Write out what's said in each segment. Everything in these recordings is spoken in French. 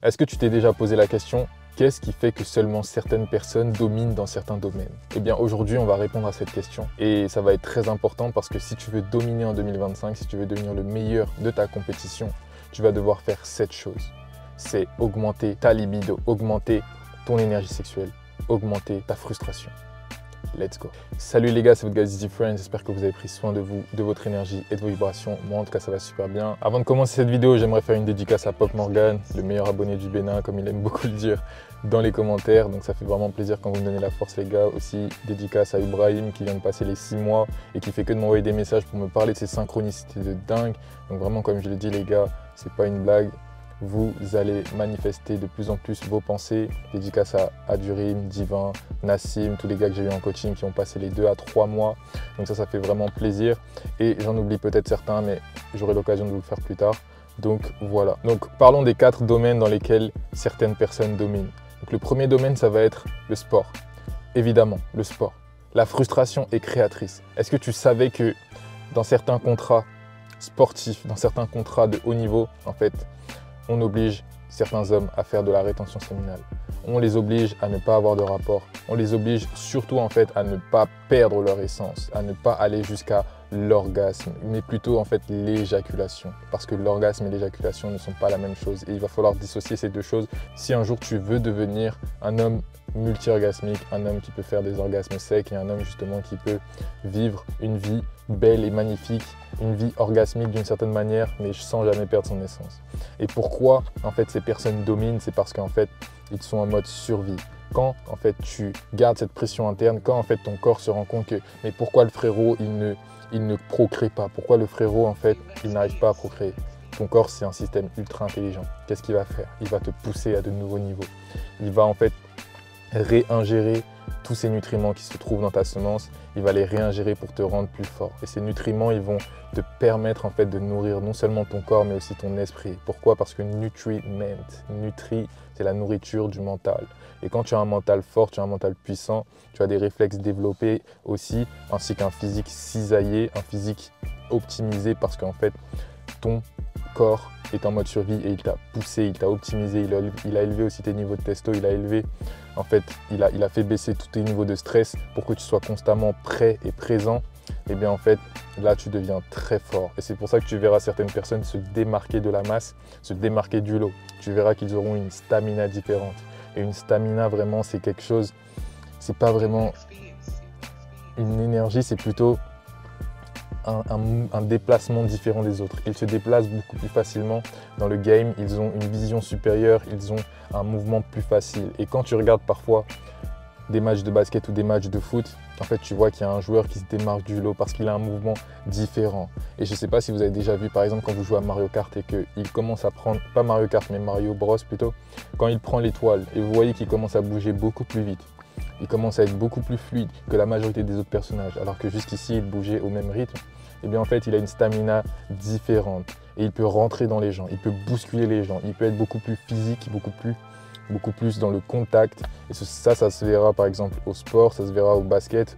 Est-ce que tu t'es déjà posé la question, qu'est-ce qui fait que seulement certaines personnes dominent dans certains domaines? Eh bien aujourd'hui, on va répondre à cette question et ça va être très important parce que si tu veux dominer en 2025, si tu veux devenir le meilleur de ta compétition, tu vas devoir faire 7 choses. C'est augmenter ta libido, augmenter ton énergie sexuelle, augmenter ta frustration. Let's go. Salut les gars, c'est votre gars Easy Friends. J'espère que vous avez pris soin de vous, de votre énergie et de vos vibrations. Moi en tout cas ça va super bien. Avant de commencer cette vidéo, j'aimerais faire une dédicace à Pop Morgan, le meilleur abonné du Bénin, comme il aime beaucoup le dire dans les commentaires. Donc ça fait vraiment plaisir quand vous me donnez la force les gars. Aussi dédicace à Ibrahim qui vient de passer les 6 mois et qui fait que de m'envoyer des messages pour me parler de ses synchronicités de dingue. Donc vraiment comme je l'ai dit les gars, c'est pas une blague. Vous allez manifester de plus en plus vos pensées. Dédicace à Adurim, Divin, Nassim, tous les gars que j'ai eu en coaching qui ont passé les 2 à 3 mois. Donc ça fait vraiment plaisir. Et j'en oublie peut-être certains, mais j'aurai l'occasion de vous le faire plus tard. Donc voilà. Donc parlons des 4 domaines dans lesquels certaines personnes dominent. Donc le premier domaine, ça va être le sport. Évidemment, le sport. La frustration est créatrice. Est-ce que tu savais que dans certains contrats sportifs, dans certains contrats de haut niveau, en fait, on oblige certains hommes à faire de la rétention séminale. On les oblige à ne pas avoir de rapport. On les oblige surtout en fait à ne pas perdre leur essence, à ne pas aller jusqu'à l'orgasme, mais plutôt en fait l'éjaculation. Parce que l'orgasme et l'éjaculation ne sont pas la même chose et il va falloir dissocier ces deux choses si un jour tu veux devenir un homme multi-orgasmique, un homme qui peut faire des orgasmes secs et un homme justement qui peut vivre une vie belle et magnifique, une vie orgasmique d'une certaine manière, mais sans jamais perdre son essence. Et pourquoi en fait ces personnes dominent? C'est parce qu'en fait ils sont en mode survie. Quand en fait tu gardes cette pression interne, quand en fait ton corps se rend compte que mais pourquoi le frérot il ne procrée pas? Pourquoi le frérot en fait il n'arrive pas à procréer? Ton corps c'est un système ultra intelligent. Qu'est-ce qu'il va faire? Il va te pousser à de nouveaux niveaux. Il va en fait réingérer tous ces nutriments qui se trouvent dans ta semence, il va les réingérer pour te rendre plus fort. Et ces nutriments, ils vont te permettre en fait de nourrir non seulement ton corps, mais aussi ton esprit. Pourquoi? Parce que nutriment, nutri, c'est la nourriture du mental. Et quand tu as un mental fort, tu as un mental puissant, tu as des réflexes développés aussi, ainsi qu'un physique cisaillé, un physique optimisé, parce qu'en fait, ton corps est en mode survie et il t'a poussé, il t'a optimisé, il a élevé aussi tes niveaux de testo, il a élevé, en fait, il a fait baisser tous tes niveaux de stress pour que tu sois constamment prêt et présent. Et bien en fait, là tu deviens très fort. Et c'est pour ça que tu verras certaines personnes se démarquer de la masse, se démarquer du lot. Tu verras qu'ils auront une stamina différente. Et une stamina vraiment, c'est quelque chose, c'est pas vraiment une énergie, c'est plutôt un déplacement différent des autres. Ils se déplacent beaucoup plus facilement dans le game, ils ont une vision supérieure, ils ont un mouvement plus facile. Et quand tu regardes parfois des matchs de basket ou des matchs de foot, en fait tu vois qu'il y a un joueur qui se démarque du lot parce qu'il a un mouvement différent. Et je ne sais pas si vous avez déjà vu par exemple quand vous jouez à Mario Kart et qu'il commence à prendre, pas Mario Kart mais Mario Bros plutôt, quand il prend l'étoile et vous voyez qu'il commence à bouger beaucoup plus vite. Il commence à être beaucoup plus fluide que la majorité des autres personnages, alors que jusqu'ici il bougeait au même rythme. Et bien en fait il a une stamina différente et il peut rentrer dans les gens, il peut bousculer les gens, il peut être beaucoup plus physique, beaucoup plus dans le contact. Et ça se verra par exemple au sport, ça se verra au basket,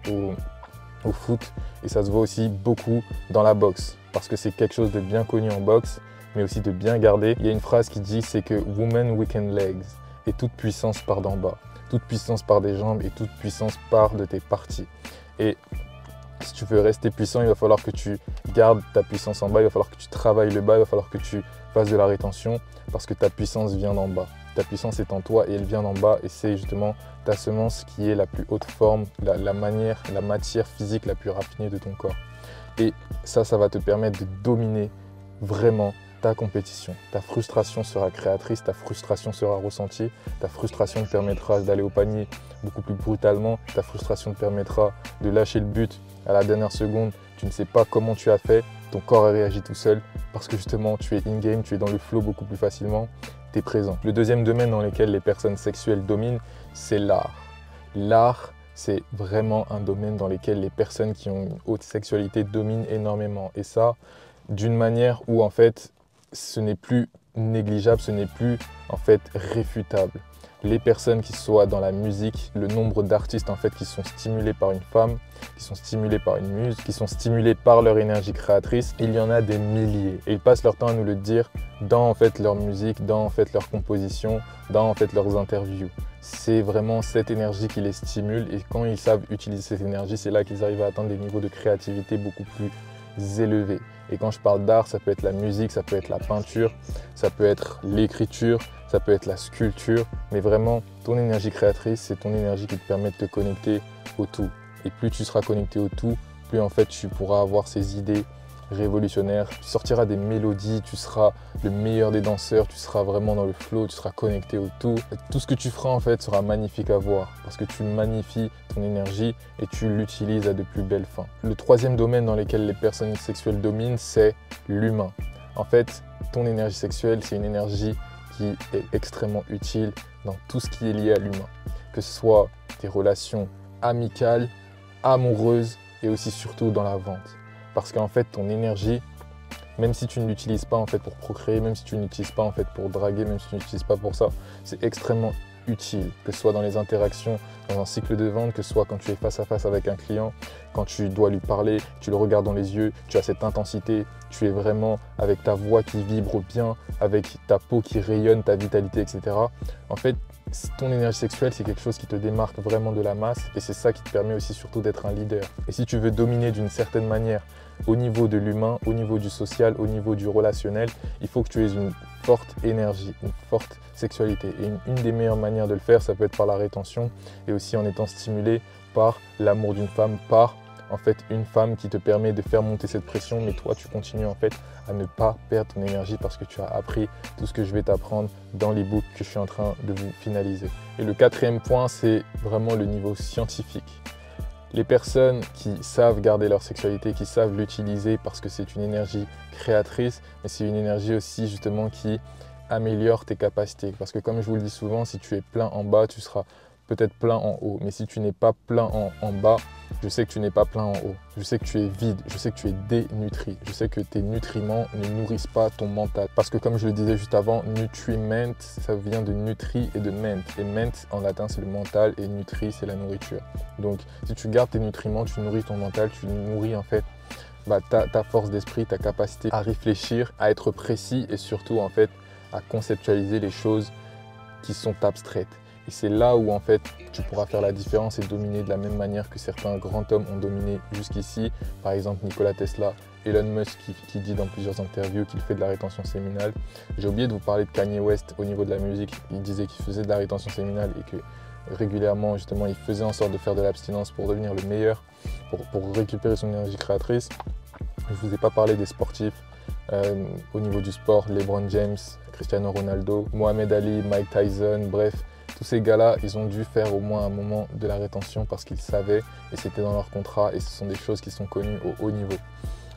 au foot et ça se voit aussi beaucoup dans la boxe parce que c'est quelque chose de bien connu en boxe mais aussi de bien gardé. Il y a une phrase qui dit c'est que Woman weaken legs et toute puissance part d'en bas. Toute puissance part des jambes et toute puissance part de tes parties. Et si tu veux rester puissant, il va falloir que tu gardes ta puissance en bas, il va falloir que tu travailles le bas, il va falloir que tu fasses de la rétention parce que ta puissance vient d'en bas. Ta puissance est en toi et elle vient d'en bas et c'est justement ta semence qui est la plus haute forme, la matière physique la plus raffinée de ton corps. Et ça va te permettre de dominer vraiment ta compétition. Ta frustration sera créatrice, ta frustration sera ressentie, ta frustration te permettra d'aller au panier beaucoup plus brutalement, ta frustration te permettra de lâcher le but à la dernière seconde, tu ne sais pas comment tu as fait, ton corps a réagi tout seul parce que justement tu es in-game, tu es dans le flow beaucoup plus facilement, tu es présent. Le deuxième domaine dans lequel les personnes sexuelles dominent, c'est l'art. L'art, c'est vraiment un domaine dans lequel les personnes qui ont une haute sexualité dominent énormément. Et ça, d'une manière où en fait, ce n'est plus négligeable, ce n'est plus en fait réfutable. Les personnes qui soient dans la musique, le nombre d'artistes en fait qui sont stimulés par une femme, qui sont stimulés par une muse, qui sont stimulés par leur énergie créatrice, il y en a des milliers. Et ils passent leur temps à nous le dire dans en fait leur musique, dans en fait leur composition, dans en fait leurs interviews. C'est vraiment cette énergie qui les stimule et quand ils savent utiliser cette énergie, c'est là qu'ils arrivent à atteindre des niveaux de créativité beaucoup plus élevés. Et quand je parle d'art, ça peut être la musique, ça peut être la peinture, ça peut être l'écriture, ça peut être la sculpture, mais vraiment, ton énergie créatrice, c'est ton énergie qui te permet de te connecter au tout. Et plus tu seras connecté au tout, plus en fait tu pourras avoir ces idées révolutionnaires, tu sortiras des mélodies, tu seras le meilleur des danseurs, tu seras vraiment dans le flow, tu seras connecté au tout. Tout ce que tu feras en fait sera magnifique à voir parce que tu magnifies ton énergie et tu l'utilises à de plus belles fins. Le troisième domaine dans lequel les personnes sexuelles dominent, c'est l'humain. En fait, ton énergie sexuelle, c'est une énergie qui est extrêmement utile dans tout ce qui est lié à l'humain. Que ce soit tes relations amicales, amoureuses et aussi surtout dans la vente. Parce qu'en fait, ton énergie, même si tu ne l'utilises pas en fait pour procréer, même si tu ne l'utilises pas en fait pour draguer, même si tu ne l'utilises pas pour ça, c'est extrêmement utile, que ce soit dans les interactions, dans un cycle de vente, que ce soit quand tu es face à face avec un client, quand tu dois lui parler, tu le regardes dans les yeux, tu as cette intensité, tu es vraiment avec ta voix qui vibre bien, avec ta peau qui rayonne, ta vitalité, etc. En fait, ton énergie sexuelle, c'est quelque chose qui te démarque vraiment de la masse et c'est ça qui te permet aussi surtout d'être un leader. Et si tu veux dominer d'une certaine manière au niveau de l'humain, au niveau du social, au niveau du relationnel, il faut que tu aies une forte énergie, une forte sexualité. Et une des meilleures manières de le faire, ça peut être par la rétention et aussi en étant stimulé par l'amour d'une femme, par en fait une femme qui te permet de faire monter cette pression, mais toi tu continues en fait à ne pas perdre ton énergie parce que tu as appris tout ce que je vais t'apprendre dans l'e-book que je suis en train de vous finaliser. Et le quatrième point, c'est vraiment le niveau scientifique. Les personnes qui savent garder leur sexualité, qui savent l'utiliser parce que c'est une énergie créatrice, mais c'est une énergie aussi justement qui améliore tes capacités. Parce que comme je vous le dis souvent, si tu es plein en bas, tu seras peut-être plein en haut. Mais si tu n'es pas plein en bas, je sais que tu n'es pas plein en haut. Je sais que tu es vide, je sais que tu es dénutri. Je sais que tes nutriments ne nourrissent pas ton mental. Parce que comme je le disais juste avant, nutriment, ça vient de nutri et de ment. Et ment en latin c'est le mental et nutri c'est la nourriture. Donc si tu gardes tes nutriments, tu nourris ton mental, tu nourris en fait ta force d'esprit, ta capacité à réfléchir, à être précis et surtout en fait à conceptualiser les choses qui sont abstraites. Et c'est là où en fait tu pourras faire la différence et dominer de la même manière que certains grands hommes ont dominé jusqu'ici. Par exemple Nikola Tesla, Elon Musk qui dit dans plusieurs interviews qu'il fait de la rétention séminale. J'ai oublié de vous parler de Kanye West au niveau de la musique. Il disait qu'il faisait de la rétention séminale et que régulièrement justement il faisait en sorte de faire de l'abstinence pour devenir le meilleur, pour récupérer son énergie créatrice. Je ne vous ai pas parlé des sportifs. Au niveau du sport, LeBron James, Cristiano Ronaldo, Mohamed Ali, Mike Tyson, bref, tous ces gars-là, ils ont dû faire au moins un moment de la rétention parce qu'ils savaient et c'était dans leur contrat et ce sont des choses qui sont connues au haut niveau.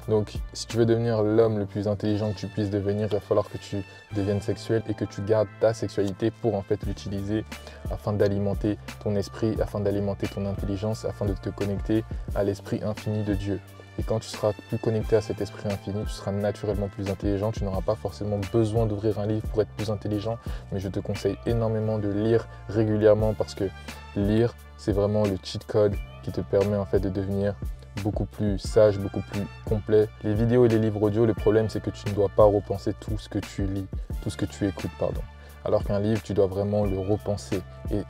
Donc, si tu veux devenir l'homme le plus intelligent que tu puisses devenir, il va falloir que tu deviennes sexuel et que tu gardes ta sexualité pour en fait l'utiliser afin d'alimenter ton esprit, afin d'alimenter ton intelligence, afin de te connecter à l'esprit infini de Dieu. Et quand tu seras plus connecté à cet esprit infini, tu seras naturellement plus intelligent. Tu n'auras pas forcément besoin d'ouvrir un livre pour être plus intelligent, mais je te conseille énormément de lire régulièrement parce que lire, c'est vraiment le cheat code qui te permet en fait de devenir beaucoup plus sage, beaucoup plus complet. Les vidéos et les livres audio, le problème c'est que tu ne dois pas repenser tout ce que tu lis, tout ce que tu écoutes, pardon. Alors qu'un livre, tu dois vraiment le repenser. Et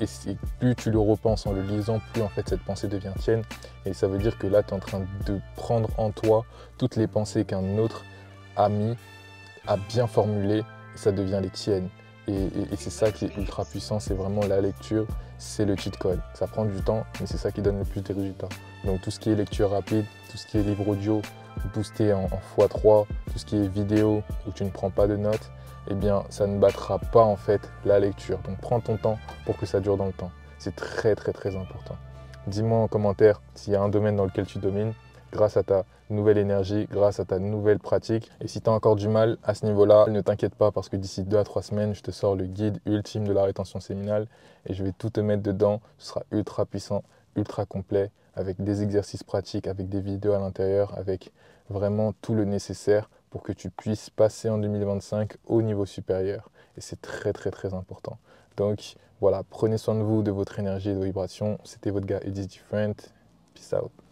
plus tu le repenses en le lisant, plus en fait cette pensée devient tienne. Et ça veut dire que là, tu es en train de prendre en toi toutes les pensées qu'un autre ami a bien formulées et ça devient les tiennes. Et c'est ça qui est ultra puissant, c'est vraiment la lecture, c'est le cheat code. Ça prend du temps, mais c'est ça qui donne le plus de résultats. Donc tout ce qui est lecture rapide, tout ce qui est livre audio, boosté en x3, tout ce qui est vidéo où tu ne prends pas de notes, eh bien ça ne battra pas en fait la lecture. Donc prends ton temps pour que ça dure dans le temps. C'est très très très important. Dis-moi en commentaire s'il y a un domaine dans lequel tu domines grâce à ta nouvelle énergie, grâce à ta nouvelle pratique. Et si tu as encore du mal à ce niveau-là, ne t'inquiète pas parce que d'ici 2 à 3 semaines, je te sors le guide ultime de la rétention séminale et je vais tout te mettre dedans. Ce sera ultra puissant, ultra complet, avec des exercices pratiques, avec des vidéos à l'intérieur, avec vraiment tout le nécessaire pour que tu puisses passer en 2025 au niveau supérieur. Et c'est très très très important. Donc voilà, prenez soin de vous, de votre énergie et de vos vibrations. C'était votre gars It is Different. Peace out.